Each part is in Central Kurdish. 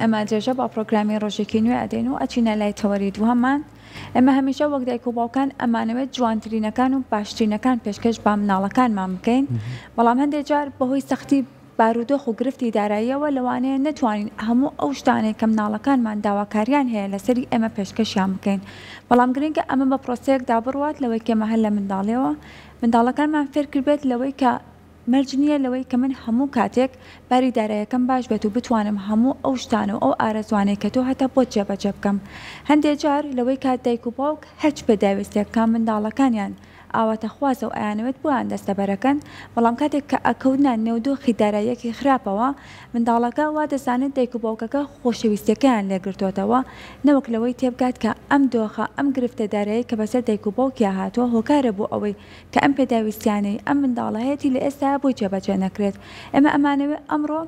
ئەمە جێژە بە پرۆگرامی ڕۆژێکی نوێ ئەدەین و ئەچینە لای تەوەری دووهەمان ئەمە هەمیشە وەک دایک و باوکان ئەمانەوێت جوانترینەکان و باشترینەکان پێشکەش بە منداڵەکانمان بکەین بەڵام هەندێک جار بەهۆی سەختی بارودۆخ و گرفتی داراییەوە لەوانەیە نەتوانین هەموو ئەو شتانێک کە منداڵەکانمان داواکاریان هەیە لەسەری ئێمە پێشکەشیان بکەین بەڵام گرنگە ئەمە بە پرۆسەیەکدا بڕوات لەوەی کێمە هەر لە منداڵیەوە منداڵەکانمان فێر کردبێت لەوەی کە مەرج نییە لەوەی کە من هەموو کاتێک باری داراییەکەم باش بێت و بتوانم هەموو ئەو شتانە و ئەو ئارەزوانەی کە تۆ هەتا بۆ جێبەجێ بکەم هەندێک جار لەوەی کات دایک و باوک هەرچ پێداویستێکەکان منداڵەکانیان ئاواتە خوازە و ئەیانەوێت بۆیان دەستەبەرەکەن بەڵام کاتێک کە ئەکەوتنان نێودۆخی داراییەکی خراپەوە منداڵەکە وا دەزانێت دایک و باوکەکە خۆشەویستەکەیان لێگرتوتەوە نەوەک لەوەی تێبگات کە ئەم دۆخە ئەم گرفتە دارایی کە بەسەر دایک و باوکیا هاتووە هۆکارە بۆ ئەوەی کە ئەم پێداویستیانەی ئەم منداڵەهەتی لە ئێستا بۆی جێبەجێ نەکرێت ئێمە ئەمانەوێت ئەمڕۆ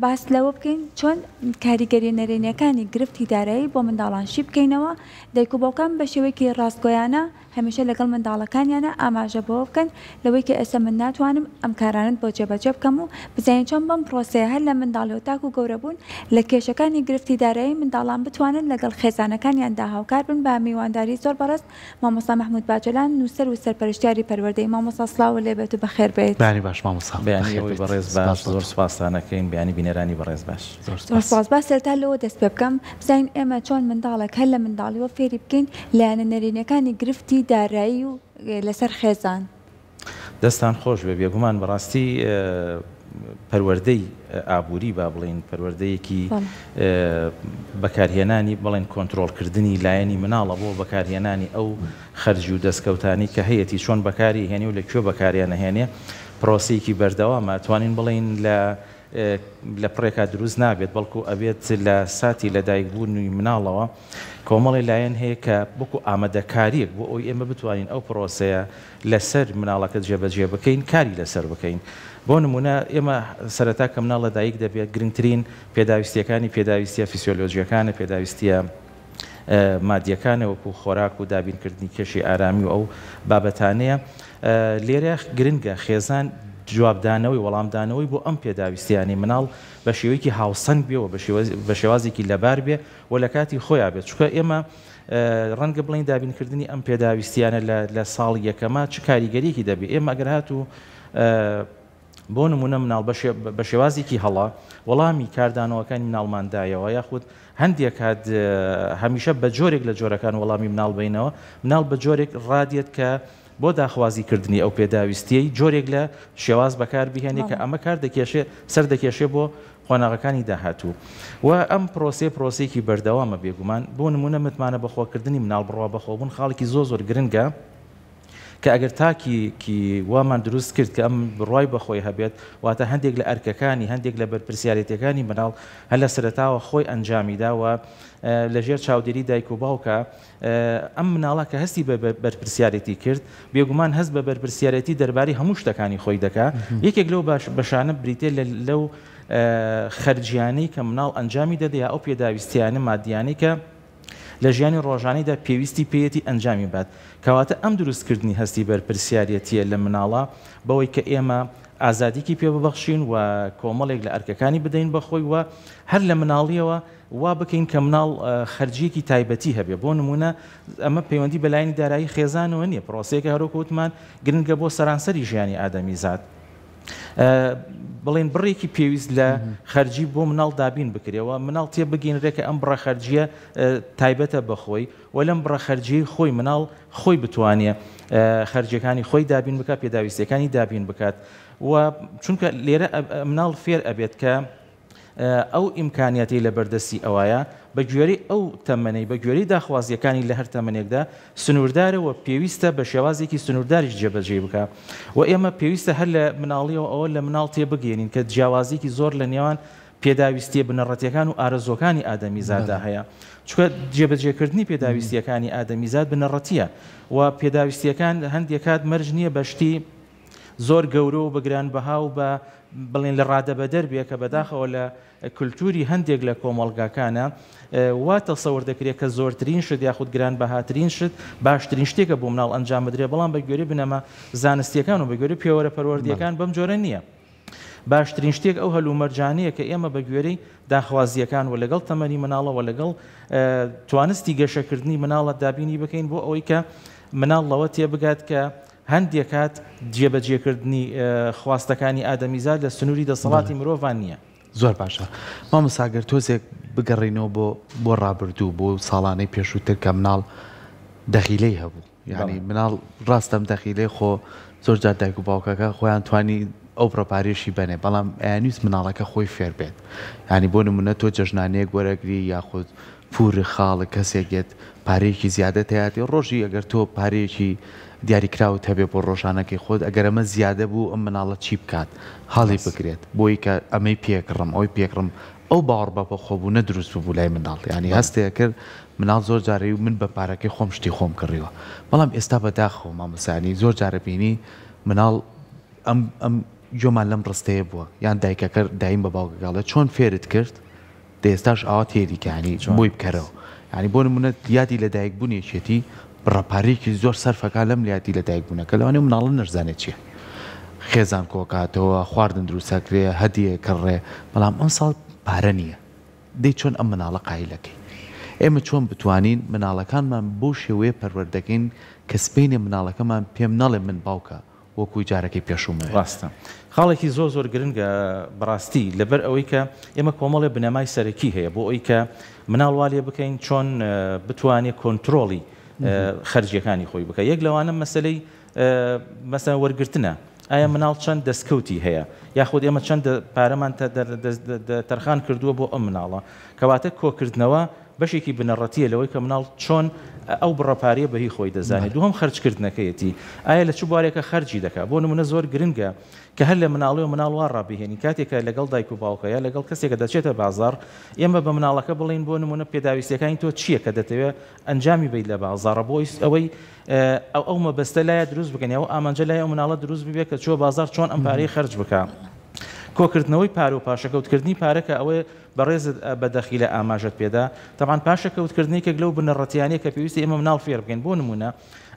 باس لەوە بکەین چۆن کاریگەری نەرێنیەکانی گرفتی دارایی بۆ منداڵان شی بکەینەوە دایک و باوکان بە شێوەیەکی ڕاستگۆیانە هەمیشە لەگەڵ منداڵەکانیانە ئاماژە بۆ بکەن لەوەی کە ئێستا من ناتوانم ئەم کارانت بۆ جێبەجێ بکەم و بزانین چۆن بەم پرۆسەیە هەر لە منداڵی و تاک و گەورە بوون لە کێشەکانی گرفتی دارایی منداڵان بتوانن لەگەڵ خێزانەکانیاندا هاوکار بن بە میوانداری زۆر بەڕست مامۆستا مەحموود باجەلان نووسەر و سەرپەرشتیاری پەروەردەی مامۆستا سڵاو لێبێت و بەخێر بێت. بەیانی باش مامۆستا بەیانی بەڕێز باش زۆر سوپاسانەکەین بەیانی بینەرانی بەڕێز باش زۆر سپاس با سەرتا لەوە دەست پێ بکەم بزانین ئێمە چۆن منداڵێک هەر لە منداڵیەوە فێری بکەین لایەنە نەرێنیەکانی گرفتی دارایی و لەسەر خێزان. دەستان خۆش بێ بێگومان بەڕاستی پەروەردەی ئابووری با بڵین پەروەردەیەکی بەکارهێنانی بڵێن کۆنتترۆلکردنی لایەنی مناڵە بۆ بەکارهێنانی ئەو خەرجی و دەستکەوتانی کە هەیەی چۆن بەکاری هێنی و لەکوێ بەکاریانە هێنێ پرۆسەیەکی بەردەوامە توانین بڵین لە پڕێکا دروست نابێت بەڵکو ئەبێت لە ساتی لەدایکبوونی مناڵەوە کۆمەڵی لایەن هەیە کە بکو ئامادەکاریەک بۆ ئەوی ئێمە بتوانین ئەو پرۆسەیە لەسەر مناڵەکە جێبەجێ بکەین کاری لەسەر بکەین بۆ نمونە ئێمە سەرەتا کە مناڵ لەدایک دەبێت گرنگترین پێداویستیەکانی پێداویستیە فیسیۆلۆژیەکانە پێداویستیە مادیەکانە وەکو خۆراک و دابینکردنی کێشی ئارامی و ئەو بابەتانەیە لێرە گرنگە خێزان جوابدانەوەی وەڵامدانەوەی بۆ ئەم پێداویستیانی مناڵ بە شێوەیەکی هاوسەنگ بێەوە بە شێوازێکی لەبار بێ و لە کاتی خۆیان بێت چکە ئێمە ڕەنگە بڵین دابینکردنی ئەم پێداویستیانە لە ساڵی یەکەمە چ کاریگەریەکی دەبێت ئێمە ئەگەر هاتوو بۆ نمونە مناڵ بە شێوازێکی هەڵا وەڵامی کاردانەوەکانی مناڵماندایەوە یاخود هەندێک هات هەمیشە بە جۆرێک لە جۆرەکان وەڵامی مناڵ بینەوە مناڵ بە جۆرێک ڕادێت کە بۆ داخوازیکردنی ئەو پێداویستیەی جۆرێک لە شێواز بەکار بهێنێ کە ئەمە کار دەکێشێ سەر دەکێشێ بۆ قۆناغەکانی داهاتوو و ئەم پرۆسەیەکی بەردەوامە بێگومان بۆ نمونە متمانە بەخۆکردنی مناڵ بڕوا بەخۆبوون خاڵێکی زۆر گرنگە کە ئەگەر تاکیکی وامان دروست کرد کە ئەم بڕوای بەخۆی هەبێت واتە هەندێک لە ئەرکەکانی هەندێک لە بەرپرسیارەتەکانی مناڵ هەر لە سەرەتاوە خۆی ئەنجامیداوە لەژێر چاودێری دایک و باوکە ئەم مناڵە کە هەستی بە بەرپرسیارەتی کرد بێگومان هەست بە بەرپرسیارەتی دەرباری هەموو شتەکانی خۆی دەکا یەکێک لەو بەشانە بریتێ لەو خەرجیانەی کە مناڵ ئەنجامی دەدەیا ئەو پێداویستیانە مادیانەی کە لە ژیانی ڕۆژانەیدا پێویستی پێیەتی ئەنجامی بات کەواتە ئەم دروستکردنی هەستی بەرپرسیارەتیە لە مناڵە بەوەی کە ئێمە ئازادیکی پێ ببەخشین و کۆمەڵێک لە ئەرکەکانی بدەین بەخۆی وە هەر لە مناڵیەوە وا بکەین کە مناڵ خەرجیەکی تایبەتی هەبێ بۆ نمونە ئەمە پەیوەندی بەلایانی دارایی خێزانەوە نییە پرۆسەیەکە هەروکەوتمان گرنگە بۆ سەرانسەری ژیانی ئادەمی زاد بڵێن بڕێکی پێویست لە خەرجی بۆ مناڵ دابین بکرێەوە مناڵ تێ بگەینرێکە ئەم بڕە خەرجیە تایبەتە بەخۆی و لەم بڕە خەرجی خۆی مناڵ خۆی بتوانێت خەرجەکانی خۆی دابین بکات پێداویستەکانی دابین بکات و چونکە لێرە مناڵ فێر ئەبێت کە ئەو ئیمکانیەتی لە بەردەستی ئەوایە بە گوێرەی ئەو تەمەنەی بە گوێرەی داخوازیەکانی لە هەر تەمەنێکدا سنووردارەوە پێویستە بە شێوازێکی سنوورداریش جێبەجێ بکە و ئێمە پێویستە هەر لە مناڵیەوە ئەوە لە مناڵ تێبگەێنین کە جیاوازێکی زۆر لە نێوان پێداویستیە بنەڕەتیەکان و ئارەزۆکانی ئادەمیزاددا هەیە چونکە جێبەجێکردنی پێداویستیەکانی ئادەمیزاد بنەڕەتیە و پێداویستیەکان هەندێک کات مەرج نییە بەشتی زۆر گەورە و بەگران بەها و بە بڵێن لە ڕادەبەدەر بێ کە بەداخەوە لە کولتوری هەندێک لە کۆمەڵگاکانە وا تەسەور دەکرێت کە زۆرترین شت یاخود گران بەهاترین شت باشترین شتێکە بۆ مناڵ ئەنجام بدرێت بەڵام بە گوێرەی بنەمە زانستیەکان و بە گوێرەی پێوەرە پەروەردیەکان بەم جۆرە نییە باشترین شتێک ئەو هەلومەرجانەیە کە ئێمە بە گوێرەی داخوازیەکان و لەگەڵ تەمەنی مناڵە و لەگەڵ توانستی گەشەکردنی مناڵە دابینی بکەین بۆ ئەوەی کە مناڵ لەوە تێبگات کە هەندێک کات جێبەجێکردنی خواستەکانی ئادەمیزاد لە سنووری دەسەڵاتی مرۆڤان نییە. زۆر باشە. مامۆساگەر تۆزێک بگەڕینەوە بۆ ڕابردوو بۆ ساڵانەی پێشووتر کە مناڵ دەخیلەی هەبوو، یعنی مناڵ ڕاستەم دەخیلەی خۆ زۆر جار دایک و باوکەکە خۆیان توانی ئەو پرۆپارێشی بنێ، بەڵام ئەیانویست مناڵەکە خۆی فێر بێت. ینی بۆ نمونە تۆ جەژنانەیەک وەرەگری یاخود پووری خاڵە کەسێکێت پارەیەکی زیادە تایاتی ڕۆژی ئەگەر تۆ پارەیەکی دیاریکراوت هەبێ بۆ ڕۆژانەکەی خۆت ئەگەر ئەمە زیادە بوو ئەم مناڵە چی بکات هەڵی بگرێت بۆی کە ئەمەی پێکڕم ئەوی پێکڕم ئەو باوەڕ بە خۆبوو نەدروست بوو لای مناڵ، ینی هەستەیە کرد مناڵ زۆر جارەی و من بە پارەکەی خۆم شتی خۆم کڕیوە. بەڵام ئێستا بەداخەوە مامۆسانی زۆر جارە بینی مناڵ ئەم جۆمان لەم ڕستەیە بووە، یان دایکەکە دایم بە باوکەکەڵێ چۆن فێرت کرد دەێستاش ئاوا تێریکانی بۆی بکەرەوە. ینی بۆ نمونە یادی لە دایک بوونێکێتی بڕەپارێکی زۆر سەرفەکە لەم لایەتی لە دایک بوونەکە لەوانێ مناڵە نەزانێت چییە، خێزان کۆکاتەوە خواردن دروستەکرێ هەدیە کڕێ، بەڵام ئەم ساڵ پارە نییە. دەی چۆن ئەم مناڵە قایلەکەی ئێمە چۆن بتوانین مناڵەکانمان بۆ شێوەیە پەروەردەکەین کە سبەینێ مناڵەکەمان پێم نەڵێ من باوکە وەکوی جارەکەی پێشومە. ڕاستە خاڵێکی زۆر گرنگە بەڕاستی لەبەر ئەوەی کە ئێمە کۆمەڵێ بنەمای سەرەکی هەیە بۆ ئەوی کە مناڵوالێ بکەین چۆن بتوانێت کۆنتترۆڵی خەرجیەکانی خۆی بکە. یەک لەوانە مەسلەی مەسەلا وەرگرتنە، ئایا مناڵ چەند دەستکەوتی هەیە یاخود ئێمە چەند پارەمان تەرخان کردووە بۆ ئەم مناڵە، کەواتە کۆکردنەوە بەشێکی بنەڕەتیە لەوەی کە مناڵ چۆن ئەو بڕەپارەیە بەهی خۆی دەزانێت. دووەم خەرجکردنەکەیەتی ئایا لە چ بوارێکە خەرجی دەکات. بۆ نمونە زۆر گرنگە کە هەر لە مناڵی و مناڵوا ڕابهێنی کاتێکە لەگەڵ دایک و باوکە یا لەگەڵ کەسێکە دەچێتە بازار ئێمە بە مناڵەکە بڵین بۆ نمونە پێداویستەکانی تۆ چییە کە دەتەوێت ئەنجامی بیت لە بازارە بۆی ئەوەی ئەو مەبەستە لایە دروست بکەن یا ئەو ئامانجە لای ئەو مناڵە دروست ببێت کە چۆ بازار چۆن ئەم پارەی خەرج بکات. کۆکردنەوەی پارە و پاشەکەوتکردنی پارەکە ئەوەیە بەڕێزت بەدەخی لە ئاماژت پێدا. تەمان پاشەکەوتکردنێکێک لەو بنەڕەتیانەیە کە پێویستی ئێمە مناڵ فێر بکەین. بۆ نمونە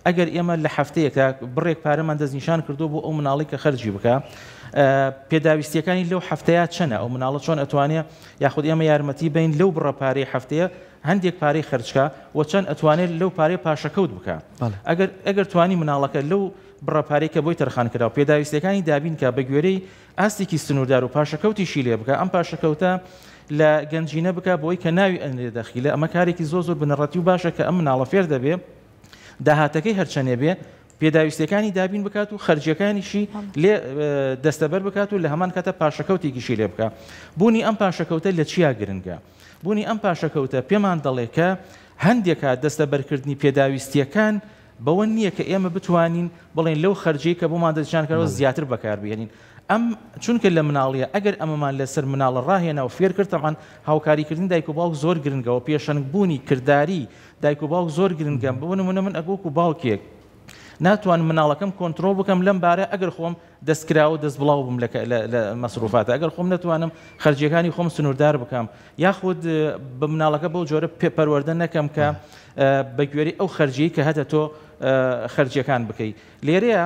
ئەگەر ئێمە لە هەفتەیەکە بڕێک پارەمان دەستنیشان کردو بۆ ئەو مناڵی کە خەرجی بکە، پێداویستیەکانی لەو هەفتەیە چەنە، ئەو مناڵە چۆن ئەتوانێت یاخود ئێمە یارمەتی بین لەو بڕەپارەی هەفتەیە هەندێک پارەی خەرجکە و چەند ئەتوانێت لەو پارەی پاشەکەوت بکە. ئەگەر توانی مناڵەکە لەو بڕەپارەی کە بۆی تەرخان کراوە پێداویستەکانی دابین کە بە گوێرەی ئاستێکی سنووردار و پاشەکەوتیشی لێ بکە، ئەم پاشەکەوتە لە گەنجینە بکە بۆی کە ناوی ئەنێ دەخیلە. ئەمە کارێکی زۆر بنەڕەتی و باشە کە ئەم مناڵە فێر دەبێ داهاتەکەی هەرچەنێ بێ پێداویستەکانی دابین بکات و خەرجیەکانیشی لێ دەستەبەر بکات و لە هەمان کاتە پاشەکەوتێکیشی لێ بکە. بوونی ئەم پاشەکەوتە لە چیا گرنگە؟ بوونی ئەم پاشەکەوتە پێمان دەڵێ کە هەندێکە دەستەبەرکردنی پێداویستیەکان بەوە نییە کە ئێمە بتوانین بڵێن لەو خەرجی کە بۆمان دەستنیشانکەوە زیاتر بەکاربێنین. ئەم چونکە لە مناڵیە ئەگەر ئەمەمان لەسەر مناڵە ڕاهێنا و فێر کرد تەمان هاوکاریکردنی دایک و باوک زۆر گرنگەوە پێشەنگبوونی کردداری دایک و باوک زۆر گرنگە. بۆ نمونە من ئەگوکو باوکێک ناتوان مناڵەکەم کۆنتترۆل بکەم لەم بارە ئەگەر خۆم دەستکراوە دەست بڵاو بم لە مەسروفاتە، ئەگەر خۆم نتوانم خەرجیەکانی خۆم سنووردار بکەم یاخود بە مناڵەکە بەو جۆرە پەروەردە نەکەم کە بە گوێری ئەو خەرجی کە هەتە تۆ خەرجیەکان بکەیت. لێرەیە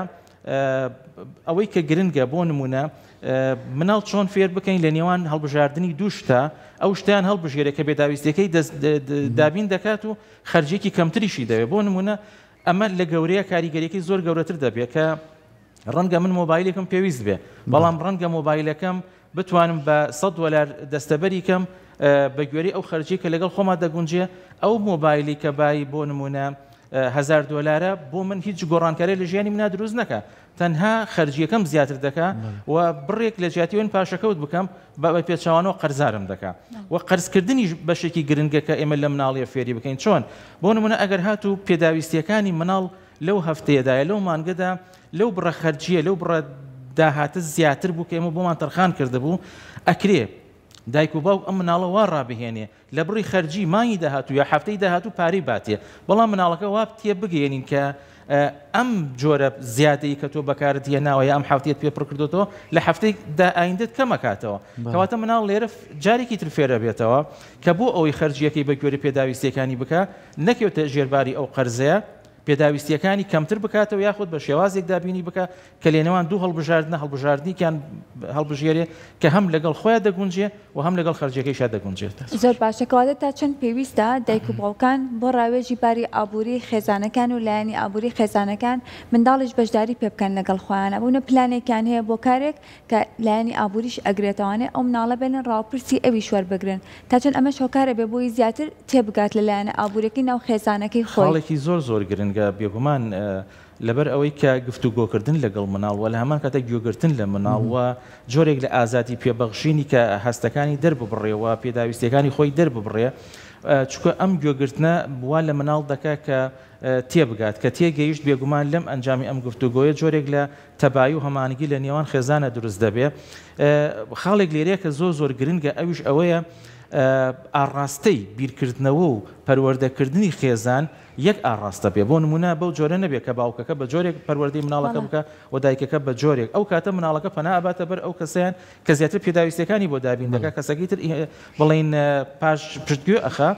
ئەوەی کە گرنگە بۆ نمونە مناڵ چۆن فێر بکەین لە نێوان هەڵبژاردننی دوو شتە ئەو شتیان هەڵبژێرە کە بێداویستەکەی دابین دەکات و خەرجێکی کەمتریشی دەوێت. بۆ نمونە ئەمە لە گەورەیە کاریگەریەکەی زۆر گەورەتر دەبێت کە ڕەنگە من مۆبایلێکم پێویست بێ بەڵام ڕەنگە مۆبایلەکەم بتوانم بە $100 دەستەبەری کەم بە گوێری ئەو خەرجی کە لەگەڵ خۆما دەگونجێ ئەو مۆبایلی کە بای بۆ نمونە $1000 بۆ من هیچ گۆڕانکاری لە ژیانی منە دروست نەکە، تەنها خەرجیەکەم زیاتر دەکا و بڕێک لە جیاتیوێن پاشەکەوت بکەم بە پێچوانەوە قەرزارم دەکا و قەرزکردنی بەشێکی گرنگەکە ئێمە لە مناڵیە فێری بکەین. چۆن بۆ نمونە ئەگەر هاتوو پێداویستیەکانی مناڵ لەو هەفتەیەدایە لەو مانگەدا لەو بڕە خەرجیە لەو بڕە داهاتە زیاتر بوو کە ئێمە بۆمان تەرخان کردبوو ئەکرێ دایک و باوک ئەم مناڵە وا ڕابهێنێ لە بڕی خەرجی مانگی داهاتوو یا هەفتەی داهاتوو پارەی باتێ، بەڵام مناڵەکە وا تێ بگەێنین کە ئەم جۆرە زیادەی کە تۆ بەکارت هێناوە یا ئەم هەفتەیەت پێپڕ کردوتەوە لە هەفتەی ئایندەت کەمەکاتەوە. کەواتە مناڵ لێرە جارێکی تر فێرە بێتەوە کە بۆ ئەوەی خەرجیەکەی بە گوێرە پێداویستیەکانی بکە نەکەوتە ژێرباری ئەو قەرزەیە پێداویستیەکانی کەمتر بکاتەوە یاخود بە شێوازێک دابینی بکە کە لێنەوان دوو هەڵبژاردننیان هەڵبژێرێ کە هەم لەگەڵ خۆیان دەگونجێ و هەم لەگەڵ خەرجەکەیشا دەگونجێت. زۆر باشەکەواتە تا چەند پێویستە دایک و باوکان بۆ ڕاوێژی باری ئابووری خێزانەکان و لایەنی ئابووری خێزانەکان منداڵیش بەشداری پێ بکەن لەگەڵ خۆیانە بوونە پلانێکیان هەیە بۆ کارێک کە لایەنی ئابووریش ئەگرێتەوانێ ئەو مناڵە بێنن ڕاوپرسی ئەوی شوەربگرن تا چەند ئەمە شۆکارە بێ بۆی زیاتر تێبگات لە لایەنە ئابووریەکەی ناو خێزانەکەی خۆی. خاڵێکی زۆر گرنگە بێگومان لەبەر ئەوەی کە گفتوگۆکردن لەگەڵ مناڵ و لە هەمان کاتە گوێگرتن لە مناڵ وە جۆرێک لە ئازادی پێبەخشینی کە هەستەکانی دەرببڕێەوە پێداویستەکانی خۆی دەرببڕێ چکە ئەم گوێگرتنە بوا لە مناڵ دەکات کە تێبگات کە تێگەیشت بێگومان لەم ئەنجامی ئەم گفتوگۆیە جۆرێک لە تەبایی و هەمانگی لە نێوان خێزانە دروست دەبێ. خاڵێک لێرەیە کە زۆر گرنگە ئەویش ئەوەیە ئاڕاستەی بیرکردنەوە و پەروەردەکردنی خێزان یەک ئاڕاستە بێ بۆ نمونە بەو جۆرە نەبێت کە باوکەکە بە جۆرێک پەروەردەی مناڵەکە بکە و دایکەکە بە جۆرێک ئەو کاتە مناڵەکە پەنا ئەباتە بەر ئەو کەسیان کە زیاتر پێداویستەکانی بۆ دابین دەکات کەسەکەی تر بڵین پاش پشتگوێ ئەخا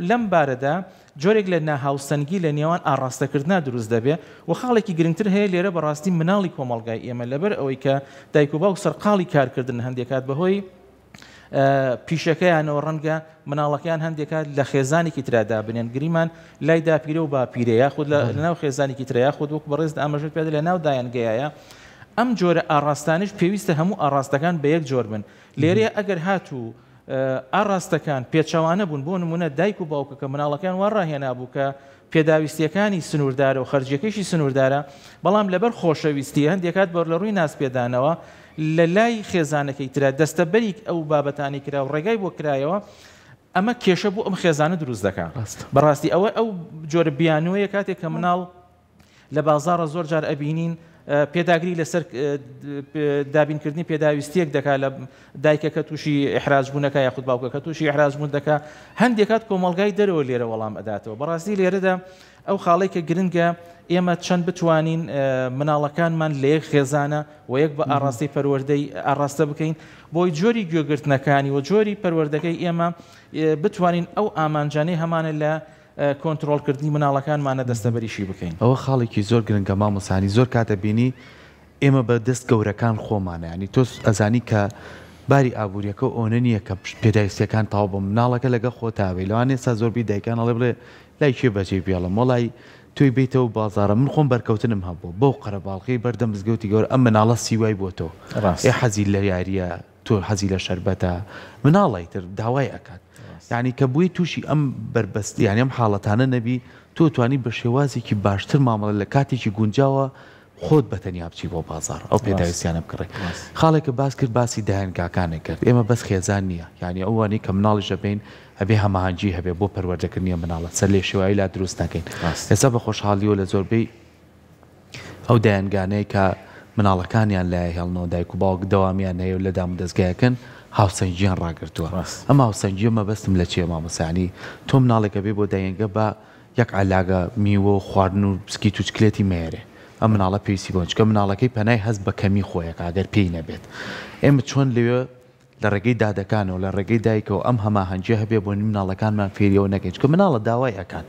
لەم بارەدا جۆرێک لە ناهاوسەنگی لە نێوان ئاڕاستەکردنا دروست دەبێ و خاڵێکی گرنگتر هەیە لێرە بەڕاستی مناڵی کۆمەڵگای ئێمە لەبەر ئەوەی کە دایک و باوک سەرقاڵی کارکردن هەندێکات بەهۆی پیشەکەیانەوە ڕەنگە مناڵەکەیان هەندێکات لە خێزانێکی ترادا بنێن گریمان لای داپیرە و باپیرە یاخود لە ناو خێزانێکی ترە یاخود وەک بەڕێز ئاماژەت پێدا لە ناو دایانگەیە ئەم جۆرە ئاڕاستانش پێویستە هەموو ئاڕاستەکان بە یەک جۆر بن لێرەیە ئەگەر هاتوو ئاڕاستەکان پێچەوانە بوون بۆ نمونە دایک و باوکەکە مناڵەکان وا ڕاهێنا بوو کە پێداویستیەکانی سنووردارە و خەرجیەکەیشی سنووردارە بەڵام لەبەر خۆشەویستی هەندێکات بەر لە ڕووی ناسپێدانەوە لە لای خێزانەکەی ترە دەستە بەریک ئەو بابەتانی کرا و ڕێگای بۆ کرایەوە ئەمە کێشە بوو ئەم خێزانە دروست دەکات. بەڕاستی ئەو جۆرە بیانوەیە کاتێک کە مناڵ لە بازاڕە زۆر جار ئەبینین پێداگری لەسەر دابینکردنی پێداویستیەک دەکات لە دایکەکە تووشی ئیحراج بوونەکە یاخود باوکەکە تووشی ئیحراج بوون دەکات هەندێکات کۆمەڵگای دەرەوە لێرە وەڵام ئەداتەوە. بەڕاستی لێرەدا ئەو خاڵی کە گرنگە ئێمە چەند بتوانین مناڵەکانمان لە یەک خێزانە و یەک بە ئاڕاستی پەروەردەی ئاڕاستە بکەین بۆی جۆری گوێگرتنەکانی و جۆری پەروەردەکەی ئێمە بتوانین ئەو ئامانجانەی هەمانە لە کۆنتترۆلکردنی مناڵەکانمانە دەستەبەریشی بکەین. ئەوە خاڵێکی زۆر گرنگە مامۆسانی زۆر کاتە بینی ئێمە بە دەست گەورەکان خۆمانە ینی تۆ ئەزانی کە باری ئابوووریەکە ئۆنە نییە کە پێداویستیەکان تاو بە مناڵەکە لەگە خۆتاوی لەوان ێستا زۆربی دایکان ئەڵێ بڵێ لای کێ بەجێ بیاڵم وڵی توی بیتەوە بازارە من خۆم بەرکەوتنم هەبوو بەو قەرەباڵقی بەردەم مزگەوتی گەور ئەم مناڵە سیوای بۆ تۆ ئێ حەزی لە یاریە تۆ حەزی لە شەربەتە مناڵی تر داوای ئەکات یعنی کە بووی تووشی ئەم بربەست یانی ئەم حاڵەتانە نەبی تۆ توانی بە شێوازێکی باشتر مامەڵە لە کاتێکی گونجاوە خۆت بەتەنیا بچی بۆ بازار ئەو پێداویستیانە بکڕێ. خاڵێکە باس کرد باسی داهێنگاکانێک کرد ئێمە بەس خێزان نییە یعنی ئەوانەی کە مناڵی ژەبین هەبێ هەماهەنگی هەبێ بۆ پەروەردەکردنی مناڵە سەر لێ شێوایی لا دروست نەکەین. ئێستا بە خۆشحاڵیەوە لە زۆربەی ئەو دایانگانەی کە مناڵەکانیان لای هێڵنەوە دایک و باوک دەوامیان هەیە و لە دام و دەستگایەکەن هاوسەنگیان ڕاگرتووە. ئەم هاوسەنگیە مەبەستم لە چیە مامۆسانی تۆ مناڵێکە بێ بۆ دایەنگە بە یەک عەلاگە میوە و خواردن و بسکیت و چکلێتی مێرێ ئەم مناڵە پێویستی بۆن چکە مناڵەکەی پەنای هەست بە کەمی خۆیەکە ئەگەر پێی نەبێت ئێمە چۆن لەوێ لە ڕێگەی دادەکانەوە لە ڕێگەی دایکەوە ئەم هەماهەنگیە هەبێ بۆ مناڵەکانمان فێریەوە نەکەین چکە مناڵە داوای ئەکات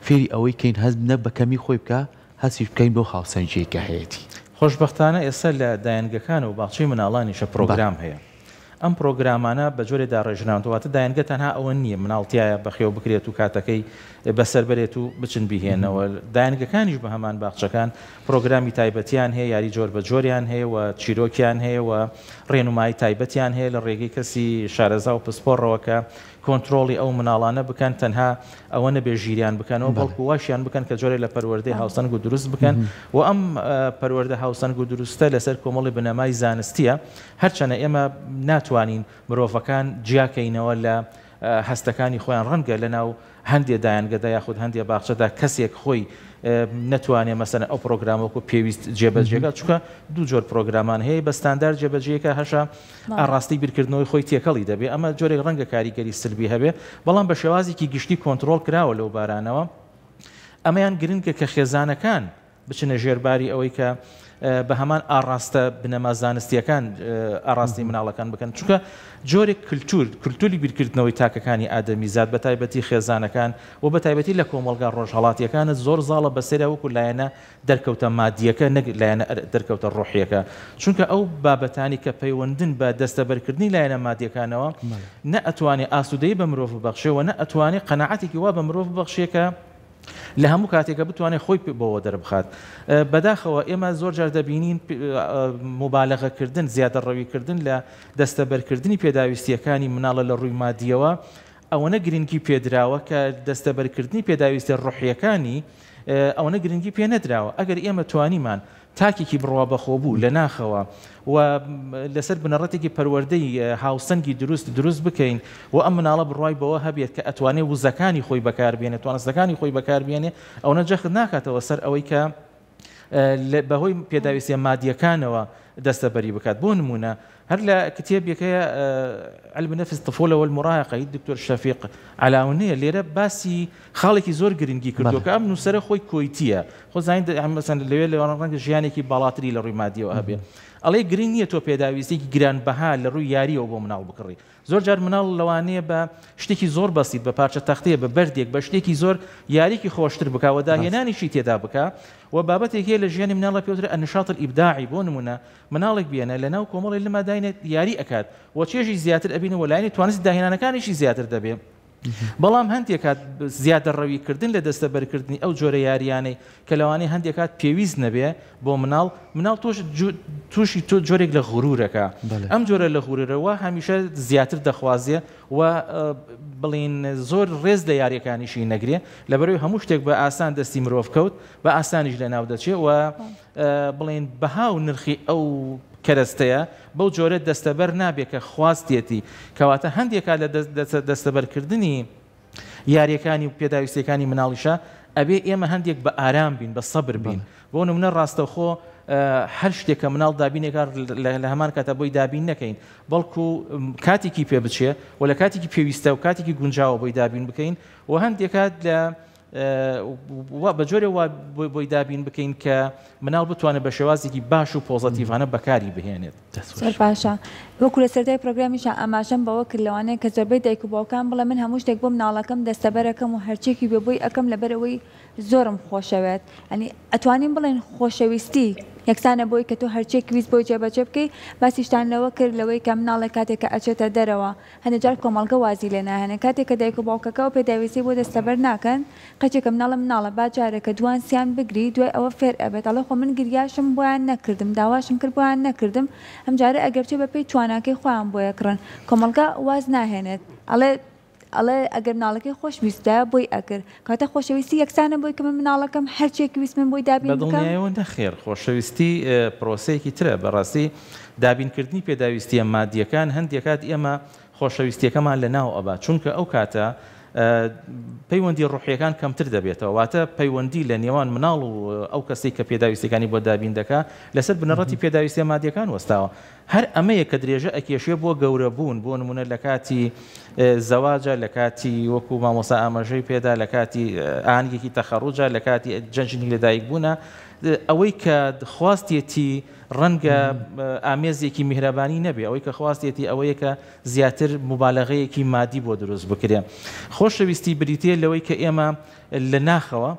فێری ئەوەی کەین هەست نە بە کەمی خۆی بکە هەستیش بکەین بۆ هاوسەنگیەکە هەیەی. خۆشبەختانە ئێستا لە دایانگەکان و باخچەی مناڵانیشە پرۆگرام هەیە. ئەم پرۆگرامانە بە جۆرێ داڕێژراوەتە دایانگە تەنها ئەوە نییە مناڵتیایە بەخێو بکرێت و کاتەکەی بەسەر بێت و بچن بیهێنەوە دایانگەکانیش بە هەمان باخچەکان پرۆگرامی تایبەتیان هەیە یاری جۆر بە جۆریان هەیە و چیرۆکیان هەیە و ڕێنمایی تایبەتیان هەیە لە ڕێگەی کەسی شارەزا و پسپۆڕەوەکە کۆنتترۆڵی ئەو مناڵانە بکەن تەنها ئەوە نەبێ ژیریان بکەنەوە بەڵکو واشیان بکەن کە جۆرێ لە پەروەردەی هاوسەنگ و دروست بکەن و ئەم پەروەردە هاوسەنگ و دروستە لەسەر کۆمەڵی بنەمای زانستیە هەرچەنە ئێمە ناتوانین مرۆڤەکان جیاکەینەوە لە هەستەکانی خۆیان ڕەنگە لەناو هەندێ دایانگەدا یاخود هەندێ باخچەدا کەسێک خۆی نەتوانێت مەسەن ئەو پرۆگرامەکە پێویست جێبەجێگە چکە دوو جۆر پرۆگرامان هەیە بە ستاندار جێبەجێیەکە هەشە ئاڕاستی بیرکردنەوەی خۆی تێکەڵی دەبێ ئەمە جۆرێک ڕەنگە کاریگەری سلبی هەبێ بەڵام بە شێوازێکی گشتی کۆنتترۆل کراوە لەو بارانەوە ئەمەیان گرنگە کە خێزانەکان بچنە ژێرباری ئەوەی کە بە هەمان ئاڕاستە بنەما زانستیەکان ئاڕاستی مناڵەکان بکەن چونکە جۆرێک کولتوری بیرکردنەوەی تاکەکانی ئادەمیزاد بە تایبەتی خێزانەکان و بە تایبەتی لە کۆمەڵگا ڕۆژهەڵاتیەکانە زۆر زاڵە بەسەرە وەکو لایەنە دەرکەوتە مادیەکە نەک لایەنە دەرکەوتە ڕۆحیەکە چونکە ئەو بابەتانی کە پەیوەندن بە دەستەبەرکردنی لایەنە مادیەکانەوە نە ئەتوانێت ئاسوودەی بە مرۆڤ ببەخشێەوە نە ئەتوانێت قەنەعەتێکی وا بە مرۆڤ ببەخشێکە لە هەموو کاتێکە بتوانێت خۆی بۆەوە دەربخات بەداخەوە ئێمە زۆر جار دەبینین مبالەغەکردن زیادە ڕەویکردن لە دەستەبەرکردنی پێداویستیەکانی مناڵە لە ڕووی مادیەوە ئەوەنە گرنگی پێدراوە کە دەستەبەرکردنی پێداویستی ڕۆحیەکانی ئەوەنە گرنگی پێ نەدراوە ئەگەر ئێمە توانیمان تاکێکی بڕوا بەخۆبوو لە ناخەوە و لەسەر بنەڕەتێکی پەروەردەی هاوسەنگی دروست بکەین و ئەم مناڵە بڕوای بەوە هەبێت کە ئەتوانێت وزەکانی خۆی بەکاربێنێت توانستەکانی خۆی بەکاربێنێ ئەو نەجەخت ناکاتەوە سەر ئەوەی کە بەهۆی پێداویستیە مادیەکانەوە دەستەبەری بکات بۆ نمونە هەر لە کتێبێکەیە علم نفس الطفولة والمراهقة دکتۆر شەفیق علاونەیە لێرە باسی خاڵێکی زۆر گرنگی کردو کە ئەم نووسەرە خۆی کۆیتیە خۆ زین مەسەن لەوێ لەوانە ڕەنگە ژیانێکی باڵاتری لە ڕووی مادیەوە هەبێ ئەڵێ گرنگ نییە تۆ پێداویستێکی گرانبەها لە ڕووی یاریەوە بۆ مناڵ بکڕی زۆر جار مناڵ لەوانەیە بە شتێکی زۆر بەسیت بە پارچە تەختەیە بە بەردێک بە شتێکی زۆر یاریکی خۆشتر بکەوە داهێنانیشی تێدا بکە و بابەتێک هەیە لە ژیانی مناڵە پێوترە النشاط الإبداعي بۆ نمونە مناڵێک بێنە لەناو کۆمەڵی لەما داینێت یاری ئەکات و چێژی زیاتر ئەبینەوە لایەنی توانستی داهێنانەکانیشی زیاتر دەبێت بەڵام هەندێک کات زیادە ڕەویکردن لە دەستەبەرکردنی ئەو جۆرە یاریانەی کە لەوانەیە هەندێک کات پێویست نەبێ بۆ مناڵ تووشی تۆ جۆرێک لە غرورەکە ئەم جۆرە لە غرورەوە هەمیشە زیاتر دەخوازیە و بڵین زۆر ڕێز لە یاریەکانیشی نەگرێ لەبەرەوەی هەموو شتێک بە ئاسان دەستی مرۆڤ کەوت بە ئاسانیش لە ناو دەچێت و بڵین بەها و نرخی ئەو کەرەستەیە بەو جۆرە دەستەبەر نابێت کە خواستێتی کەواتە هەندێکا لە دەستەبەرکردنی یاریەکانی و پێداویستەکانی مناڵیشە ئەبێ ئێمە هەندێک بە ئارام بین بە سەبر بین بۆ نمونە ڕاستەوخۆ هەر شتێک کە مناڵ دابینێکار لە هەمان کاتە بۆی دابین نەکەین بەڵکو کاتێکی پێ بچێ و لە کاتێکی پێویستە و کاتێکی گونجاوە بۆی دابین بکەین و هەندێکات لە بە جۆرێ بۆی دابین بکەین کە مناڵ بتوانێت بە شێوازێکی باش و پۆزەتیڤانە بەکاری بهێنێت زۆر باشە وەکو لە سەردای پرۆگرامیشە ئاماژەم بەوە کرد لەوانەیە کە زۆربەی دایک و باوکان بڵێ من هەموو شتێک بۆ مناڵەکەم دەستەبەرەکەم و هەرچێکی بێبووی ئەەکەم لەبەرەوەی زۆرم خۆشەوێت ئەنی ئەتوانین بڵێن خۆشەویستی یەکسانە بۆی کە تۆ هەرچێک ویست بۆی جێبەجێ بکەی باسیشتان لەوە کرد لەوەی کە مناڵێک کاتێک کە ئەچێتە دەرەوە هەندێک کۆمەڵگە وازی لێ ناهێنێ کاتێک کە دایک و باوکەکەەوە پێداویستی بۆ دەستەبەر ناکەن قەچێکە مناڵە باجارێکە دوانسییان بگری دوای ئەوە فێر ئەبێت ئەڵە خۆ من گریاشم بۆیان نەکردم داواشم کرد بۆیان نەکردم ئەم جارە ئەگەرچێ بەپێی تواناکەی خۆیان بۆیە کڕن کۆمەڵگە واز ناهێنێت ئەڵێ ئەگەر مناڵەکەی خۆشویستە بۆی ئەکرد کاتە خۆشەویستی یەکسانە بۆی کە من مناڵەکەم هەرچێکی ویست من بۆی دابین بکەم بەدڵنیایەوە نەخێر خۆشەویستی پرۆسەیەکی ترە بەڕاستی دابینکردنی پێداویستیە مادیەکان هەندێکات ئێمە خۆشەویستیەکەمان لە ناو ئەبا چونکە ئەو کاتە پەیوەندی ڕوحیەکان کەمتر دەبێتەوە واتە پەیوەندی لە نێوان مناڵ و ئەو کەسێک کە پێداویستەکانی بۆ دابین دەکات لەسەر بنەڕەتی پێداویستیە مادیەکان وەستاوە هەر ئەمەیە کە درێژە ئەکێشێ بۆ گەورە بوون بۆ نمونە لە کاتی زەواجە لە کاتی وەکو مامۆستا ئاماژەی پێدا لە کاتی ئاهەنگێکی تەخەڕوجە لە کاتی جەنجنی لەدایک بوونە ئەوەی کە خواستێتی ڕەنگە ئامێزێکی میهرەبانی نەبێ ئەوەی کە خواستێتی ئەوەیە کە زیاتر مبالەغەیەکی مادی بۆ دروست بکرێ خۆشەویستی بریتێ لەوەی کە ئێمە لە ناخەوە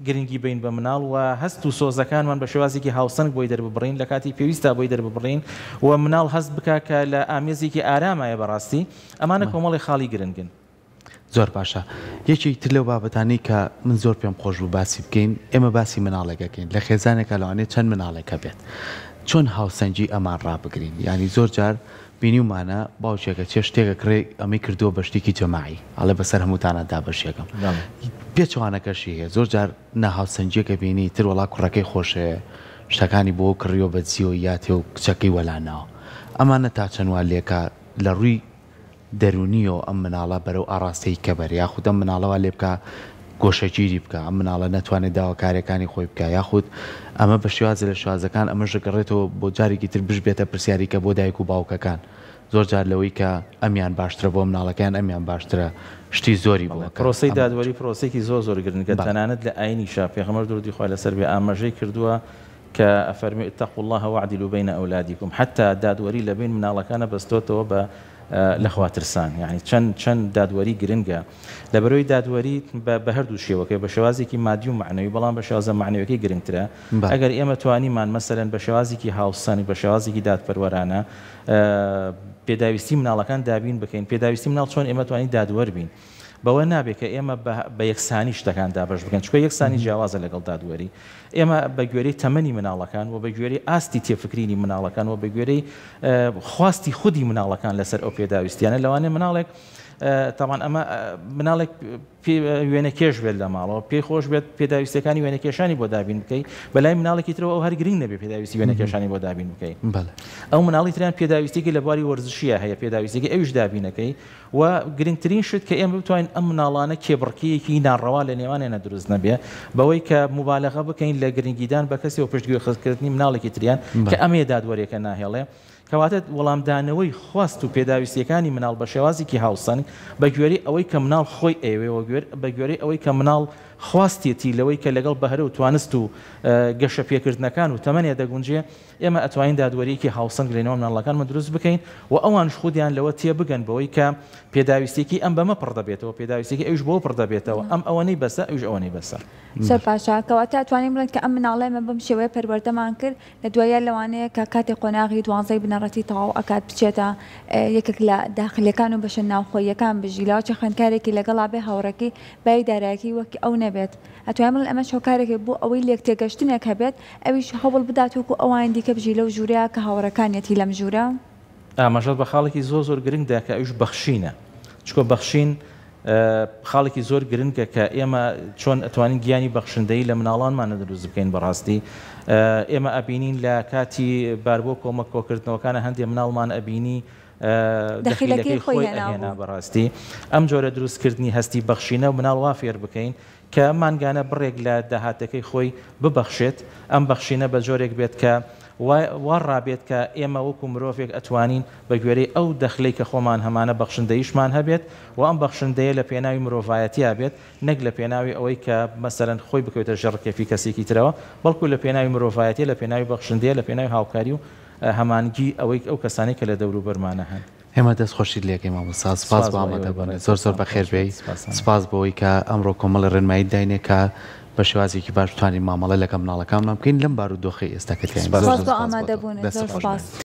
گرنگی بین بە مناڵ و هەست و سۆزەکانمان بە شێوازێکی هاوسەنگ بۆی دەرببڕین لە کاتی پێویستە بۆی دەرببڕین و مناڵ هەست بکە کە لە ئامێزێکی ئارامایە بەڕاستی ئەمانە کۆمەڵی خاڵی گرنگن زۆر باشە یەکی تر لەو بابەتانی کە من زۆر پێم خۆش بوو باسی بکەین ئێمە باسی مناڵێکەکەین لە خێزانێکە لەوانێت چەند مناڵێکە بێت چۆن هاوسەنگی ئەمان ڕابگرین ینی زۆر جار بینیومانە باوچێکە چێ شتێکە کرێ ئەمەی کردووە بە شتێکی جەماعی ئەڵێ بەسەر هەمووتانە دابەشێکم پێچوانەکەشی هەیە زۆر جار نەهاوسەنجیەکە بینی تر وڵا کوڕەکەی خۆشەیە شتەکانی بۆ کڕیۆ بە جیۆ یاتێ و کچەکەی وەلانەوە ئەمانە تا چەندوا لێکە لە ڕووی دەرونیەوە ئەم مناڵە بەرەو ئاراستەی کەبەر یاخود ئەم مناڵەوە لێ بکە گۆشەگیری بکە ئەم مناڵە نەتوانێت داواکارەکانی خۆی بکە یاخود ئەمە بە شێوازە لە شوازەکان ئەمە ژەگەڕێتەوە بۆ جارێکی تر بش بێتە پرسیاریکە بۆ دایک و باوکەکان زۆر جار لەوەی کە ئەمیان باشترە بۆ مناڵەکان ئەمیان باشترە شتی زۆری بۆ پرۆسەی دادوەری پرۆسێکی زۆر گرنگە تەنانەت لە ئاینیشا پێغەمبەر درودی خوا لەسەر بێ ئاماژەی کردووە کە ئەفەرمی اتقوا الله واعدلوا بين أولادكم حتى دادوەری لە بین مناڵەکانە بەستۆتەوە بە لەخوا ترسان، یعنی چەند دادوەری گرنگە لەبەرەوەی دادوەری بە هەردوو شێوەکەی بە شێوازێکی مادی و معنەوی، بەڵام بە شێوازە معنەوەکەی گرنگترە. ئەگەر ئێمە توانیمان مەسەلەن بە شێوازێکی هاوسانی بە شێوازێکی دادپەروەرانە پێداویستی مناڵەکان دابین بکەین، پێداویستی مناڵ چۆن ئێمە توانین دادوەر بین، بەوە نابێت کە ئێمە بە یەکسانی شتەکان دابش بکەن، چکە یەکسانی جیاوازە لەگەڵ دادوەری. ئێمە بە گوێرەی تەمەنی مناڵەکان و بە گوێرەی ئاستی تێفکرینی مناڵەکان و بە گوێرەی خواستی خودی مناڵەکان لەسەر ئەو پێداویستیانە لەوانێ مناڵێک تاوان ئەمە مناڵێک وێنەکێش بێت لە ماڵەوە پێی خۆش بێت پێداویستەکانی وێنەکێشانی بۆ دابین بکەیت، بەلای مناڵێکی ترەوە ئەو هەر گرنگ نەبێت پێداویستی وێنەکێشانی بۆ دابین بکەیت. ئەو مناڵی تریان پێداویستێکی لە بواری وەرزشیە هەیە، پێداویستێکی ئەویش دابینەکەی و گرنگترین شت کە ئێمە بتوانین ئەم مناڵانە کێبڕکیەکی ناڕەوا لە نێوانێنە دروست نەبێ بەوەی کە مبالغە بکەین لە گرنگیدان بە کەسی و پشتگوێخستکردنی مناڵێکی تریان کە ئەمێ دادوەریەکە ناهێڵێ، کەواتە وەڵامدانەوەی خواست و پێداویستیەکانی مناڵ بە شێوازێکی هاوسەنگ بە گوێرەی ئەوەی کە مناڵ خۆی ئێوێەوە بە گوێرەی ئەوەی کە مناڵ خواستێتی لەوەی کە لەگەڵ بەهرە و توانست و گەشە پێکردنەکان و تەمەنێ دەگونجێ، ئێمە ئەتوانین دادوەریەکی هاوسەنگ لەنێوە مناڵەکانمان دروست بکەین و ئەوانش خودیان لەوە تێبگەن بەوەی کە پێداویستێکی ئەم بەمە پڕ دەبێتەوە، پێداویستێکی ئەوش بۆ پڕ دەبێتەوە، ئەم ئەوەنەی بەسە ئەوش ئەوەنەی بەسە. زۆر باشە، کەواتە ئەتوانین بڵێن کە ئەم مناڵە ئێمە بەم شێوەیە پەروەردەمان کرد، لە دوایە لەوانەیە کە کاتێک قۆناغی 12 بنەڕەتی تەواو ئەکات بچێتە یەکێک لە داخلیەکان و بەشە ناوخۆیەکان بژی، لاوەچە خوێندکارێکی لەگەڵا بێ هاوڕێکی بای دارایەکی وەکی ئەو نەبێت. ئەتوانین بڵێن ئەمە هۆکارێکی بۆ ئەوەی لێک تێگەشتنێک هەبێت، ئەویش هەوڵ بدات وەکو ئەوان دیکە بژی لەو ژوورەیە کە هاوڕەکانیەتی لەم ژوورە. ئاماژەت بە خاڵێکی زۆر گرنگدا کە ئەوش بەخشینە، چکۆ بەخشین خاڵێکی زۆر گرنگە کە ئێمە چۆن ئەتوانین گیانی بەخشندەی لە مناڵانمانە دروست بکەین. بەڕاستی ئێمە ئەبینین لە کاتی باربۆ کۆمەک کۆکردنەوەکانە هەندێک مناڵمان ئەبینی دەخیلەکەی خۆی ئەهێنا. بەڕاستی ئەم جۆرە دروستکردنی هەستی بەخشینە و مناڵ وا فێر بکەین کە مانگانە بڕێک لە داهاتەکەی خۆی ببەخشێت، ئەم بەخشینە بە جۆرێک بێت کە وا ڕابێت کە ئێمە وەکو مرۆڤێک ئەتوانین بە گوێرەی ئەو دەخلەی کە خۆمان هەمانە بەخشندەیشمان هەبێت و ئەم بەخشندەیە لە پێناوی مرۆڤایەتیا بێت، نەک لە پێناوی ئەوەی کە مەسەرەن خۆی بکەوێتە ژەڕکێفی کەسێکی ترەوە، بەڵکو لە پێناوی مرۆڤایەتی، لە پێناوی بەخشندەیە، لە پێناوی هاوکاری و هەمانگی ئەوەی ئەو کەسانی کە لە دەوروبەرمانە هەن. ئێمە دەستخۆشی لێکەی مامۆستا، سپاس بۆ ئامادەبوونێت، زۆر بەخێر بێی، سپاس بۆەوەی کە ئەمڕۆ کۆمەڵی ڕێنمایی داینێ کە بە شێوازێکی باش بتوانین مامەڵە لەگەڵ مناڵەکانمان بکەین لەم بارودۆخی ئێستاکەتیان. سپاس بۆ ئامادەبوونێت، زۆر سپاس.